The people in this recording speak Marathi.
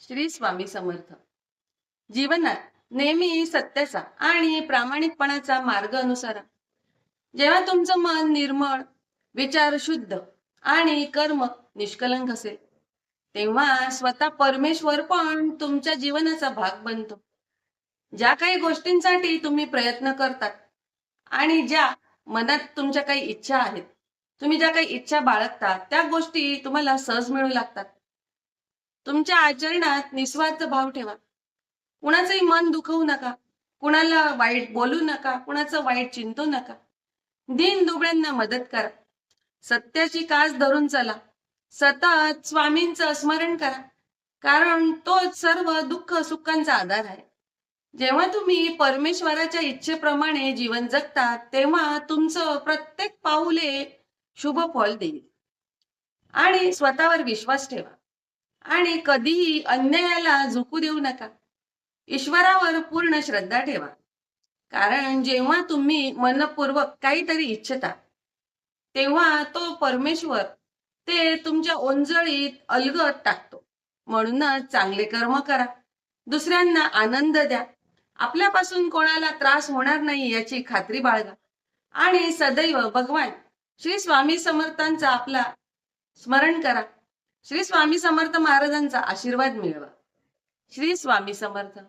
श्री स्वामी समर्थ. जीवनात नेहमी सत्याचा आणि प्रामाणिकपणाचा मार्ग अनुसरा. जेव्हा तुमचं मन निर्मळ, विचार शुद्ध आणि कर्म निष्कलंक असेल, तेव्हा स्वतः परमेश्वर पण तुमच्या जीवनाचा भाग बनतो. ज्या काही गोष्टींसाठी तुम्ही प्रयत्न करतात आणि ज्या मनात तुमच्या काही इच्छा आहेत, तुम्ही ज्या काही इच्छा बाळगता, त्या गोष्टी तुम्हाला सहज मिळू लागतात. तुमच्या आचरणात निस्वार्थ भाव ठेवा. कुणाचंही मन दुखवू नका, कुणाला वाईट बोलू नका, कुणाचं वाईट चिंतू नका. दीन दुबळ्यांना मदत करा. सत्याची कास धरून चला. सतत स्वामींचं स्मरण करा, कारण तोच सर्व दुःख सुखांचा आधार आहे. जेव्हा तुम्ही परमेश्वराच्या इच्छेप्रमाणे जीवन जगता, तेव्हा तुमचं प्रत्येक पाऊले शुभ फळ देईल. आणि स्वतःवर विश्वास ठेवा आणि कधीही अन्यायाला झुकू देऊ नका. ईश्वरावर पूर्ण श्रद्धा ठेवा, कारण जेव्हा तुम्ही मनपूर्वक काहीतरी इच्छिता, तेव्हा तो परमेश्वर ते तुमच्या ओंजळीत अलगद टाकतो. म्हणूनच चांगले कर्म करा, दुसऱ्यांना आनंद द्या, आपल्यापासून कोणाला त्रास होणार नाही याची खात्री बाळगा आणि सदैव भगवान श्री स्वामी समर्थांचा आपला स्मरण करा. श्री स्वामी समर्थ महाराजांचा आशीर्वाद मिळवा. श्री स्वामी समर्थ.